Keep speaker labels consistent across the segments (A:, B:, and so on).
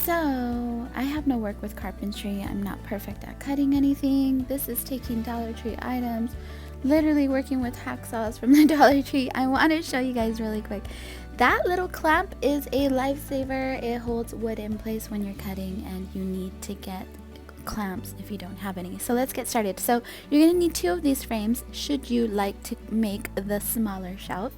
A: So I have no work with carpentry. I'm not perfect at cutting anything. This is taking Dollar Tree items, literally working with hacksaws from the Dollar Tree. I want to show you guys really quick. That little clamp is a lifesaver. It holds wood in place when you're cutting, and you need to get clamps if you don't have any. So let's get started. So you're going to need 2 of these frames should you like to make the smaller shelf.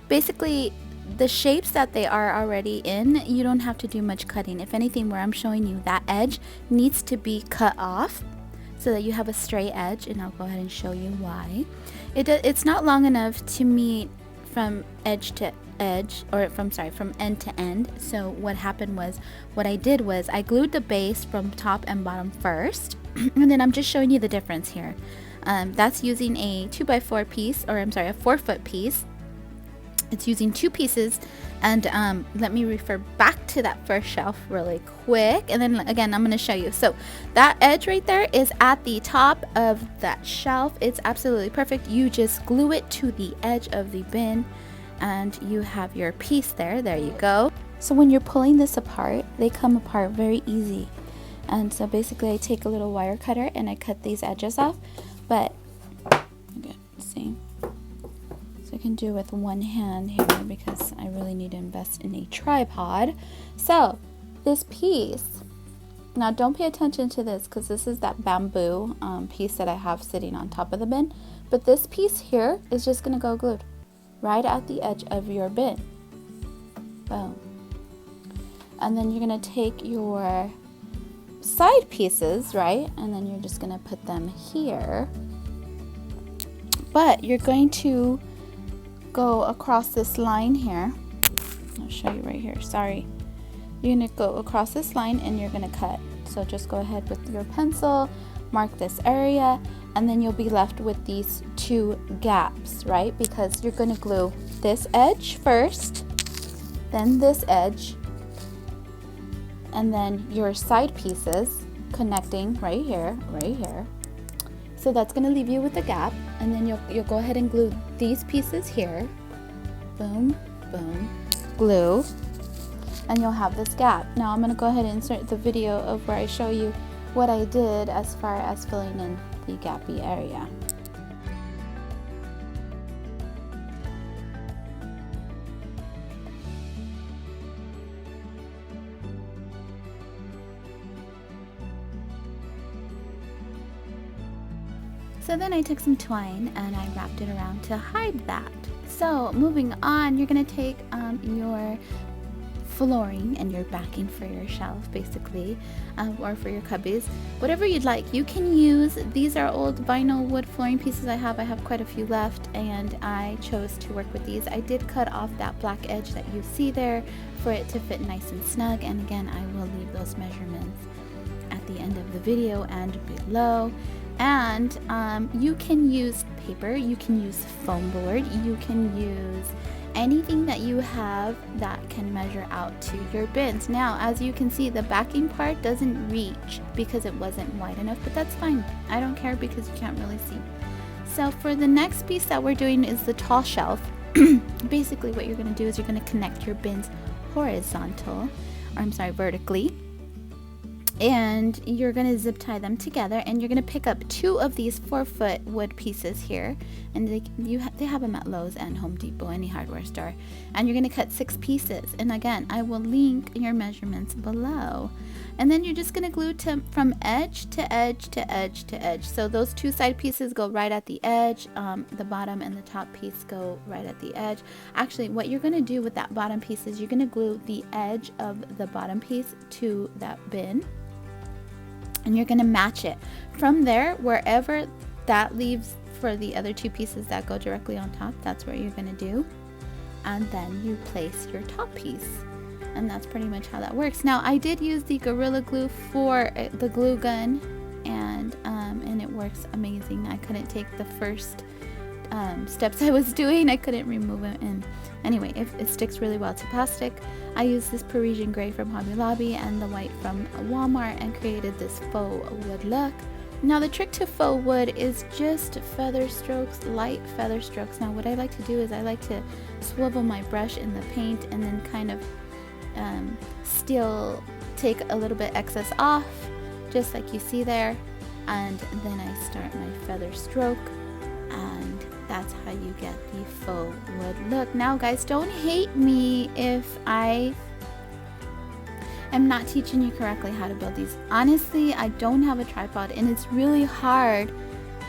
A: Basically, the shapes that they are already in, you don't have to do much cutting. If anything, where I'm showing you, that edge needs to be cut off so that you have a straight edge, and I'll go ahead and show you why. It's not long enough to meet from edge to edge, or from end to end. So what happened was, what I did was I glued the base from top and bottom first, and then I'm just showing you the difference here. That's using a 2x4 piece, or a 4-foot piece. It's using 2 pieces, and let me refer back to that first shelf really quick, and then again I'm going to show you. So that edge right there is at the top of that shelf. It's absolutely perfect. You just glue it to the edge of the bin, and you have your piece there. There you go. So when you're pulling this apart, they come apart very easy. And so basically I take a little wire cutter and I cut these edges off, but okay, see, I can do with one hand here because I really need to invest in a tripod. So this piece, now don't pay attention to this because this is that bamboo piece that I have sitting on top of the bin, but this piece here is just going to go glued right at the edge of your bin. Boom. And then you're going to take your side pieces, right, and then you're just going to put them here, but you're going to go across this line here. I'll show you right here. Sorry. You're going to go across this line and you're going to cut. So just go ahead with your pencil, mark this area, and then you'll be left with these 2 gaps, right? Because you're going to glue this edge first, then this edge, and then your side pieces connecting right here, right here. So that's going to leave you with a gap, and then you'll go ahead and glue these pieces here. Boom, boom, glue, and you'll have this gap. Now I'm going to go ahead and insert the video of where I show you what I did as far as filling in the gappy area. So then I took some twine and I wrapped it around to hide that. So moving on, you're going to take your flooring and your backing for your shelf, basically, or for your cubbies, whatever you'd like. You can use, these are old vinyl wood flooring pieces I have quite a few left, and I chose to work with these. I did cut off that black edge that you see there for it to fit nice and snug, and again I will leave those measurements at the end of the video and below. And you can use paper, you can use foam board, you can use anything that you have that can measure out to your bins. Now, as you can see, the backing part doesn't reach because it wasn't wide enough, but that's fine. I don't care because you can't really see. So for the next piece that we're doing is the tall shelf. Basically what you're going to do is you're going to connect your bins vertically. And you're going to zip tie them together, and you're going to pick up 2 of these 4-foot wood pieces here, and they have them at Lowe's and Home Depot, any hardware store, and you're going to cut 6 pieces, and again I will link your measurements below. And then you're just going to glue from edge to edge to edge to edge. So those 2 side pieces go right at the edge, the bottom and the top piece go right at the edge. Actually, what you're going to do with that bottom piece is you're going to glue the edge of the bottom piece to that bin, and you're going to match it. From there, wherever that leaves for the other 2 pieces that go directly on top, that's what you're going to do. And then you place your top piece. And that's pretty much how that works. Now, I did use the Gorilla Glue for the glue gun, and it works amazing. I couldn't take the first steps I was doing. I couldn't remove it, and anyway, it sticks really well to plastic. I used this Parisian gray from Hobby Lobby and the white from Walmart and created this faux wood look. Now the trick to faux wood is just feather strokes, light feather strokes. Now what I like to do is I like to swivel my brush in the paint and then kind of still take a little bit excess off, just like you see there, and then I start my feather stroke, and that's how you get the faux wood look. Now guys, don't hate me if I am not teaching you correctly how to build these. Honestly, I don't have a tripod and it's really hard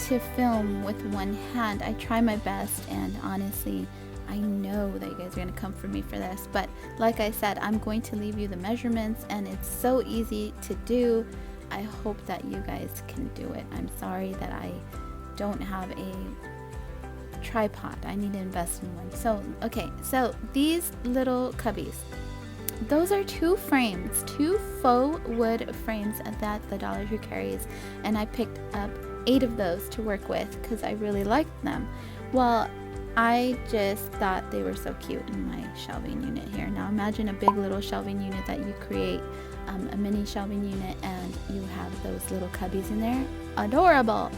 A: to film with one hand. I try my best, and honestly, I know that you guys are going to come for me for this, but like I said, I'm going to leave you the measurements, and it's so easy to do. I hope that you guys can do it. I'm sorry that I don't have a tripod. I need to invest in one. So okay, so these little cubbies, those are 2 frames, 2 faux wood frames that the Dollar Tree carries, and I picked up 8 of those to work with because I really liked them. Well, I just thought they were so cute in my shelving unit here. Now imagine a big little shelving unit that you create, a mini shelving unit, and you have those little cubbies in there. Adorable!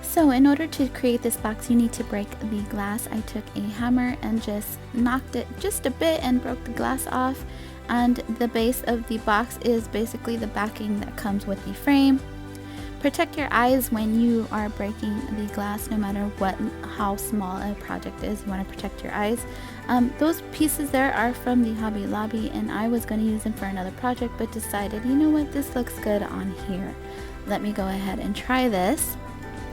A: So in order to create this box, you need to break the glass. I took a hammer and just knocked it just a bit and broke the glass off. And the base of the box is basically the backing that comes with the frame. Protect your eyes when you are breaking the glass, no matter how small a project is. You want to protect your eyes. Those pieces there are from the Hobby Lobby, and I was going to use them for another project, but decided, you know what, this looks good on here. Let me go ahead and try this.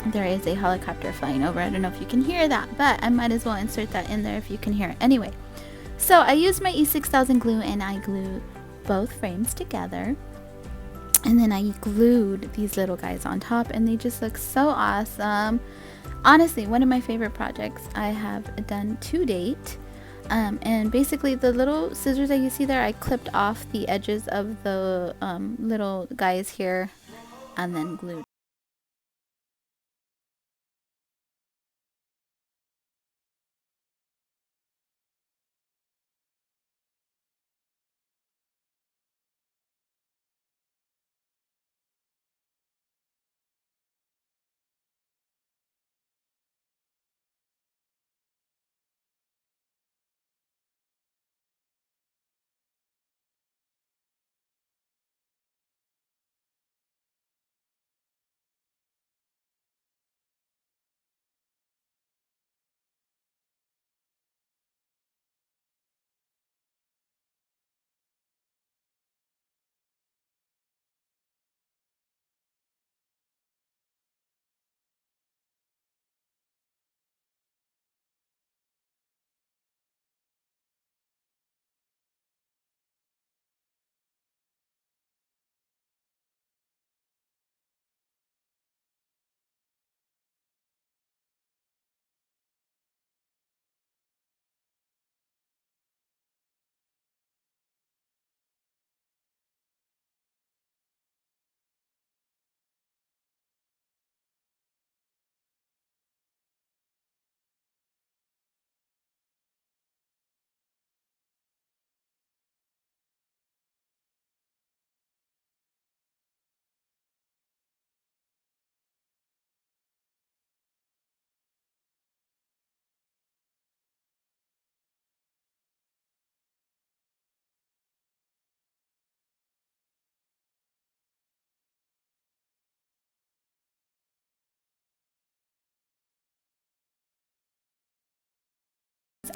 A: There is a helicopter flying over. I don't know if you can hear that, but I might as well insert that in there if you can hear it. Anyway, so I used my E6000 glue, and I glued both frames together. And then I glued these little guys on top, and they just look so awesome. Honestly, one of my favorite projects I have done to date. And basically the little scissors that you see there, I clipped off the edges of the little guys here and then glued.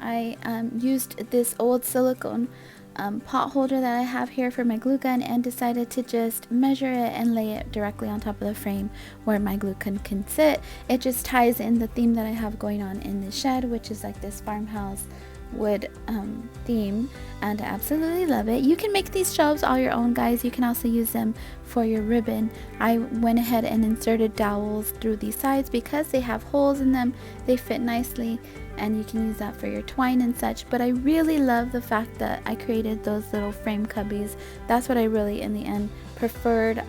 A: I used this old silicone pot holder that I have here for my glue gun, and decided to just measure it and lay it directly on top of the frame where my glue gun can sit. It just ties in the theme that I have going on in the shed, which is like this farmhouse wood theme, and I absolutely love it. You can make these shelves all your own, guys. You can also use them for your ribbon. I went ahead and inserted dowels through these sides because they have holes in them. They fit nicely, and you can use that for your twine and such. But I really love the fact that I created those little frame cubbies. That's what I really in the end preferred.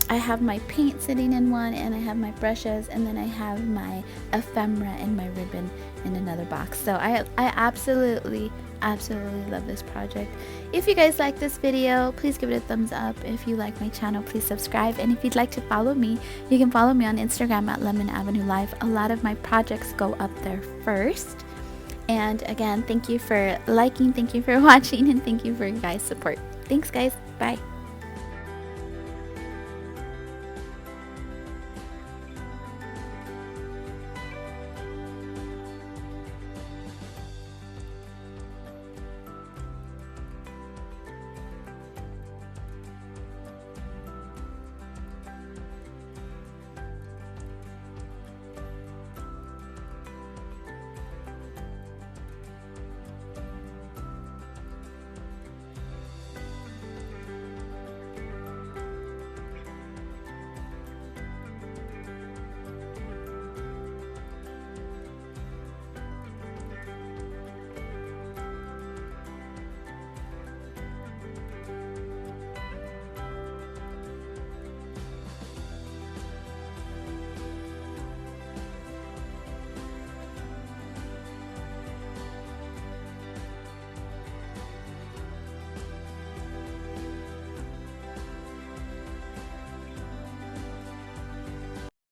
A: I have my paint sitting in one, and I have my brushes, and then I have my ephemera and my ribbon in another box. So I absolutely love this project. If you guys like this video, please give it a thumbs up. If you like my channel, please subscribe. And if you'd like to follow me, you can follow me on Instagram at Lemon Avenue Live. A lot of my projects go up there first. And again, thank you for liking, thank you for watching, and thank you for your guys' support. Thanks, guys. Bye.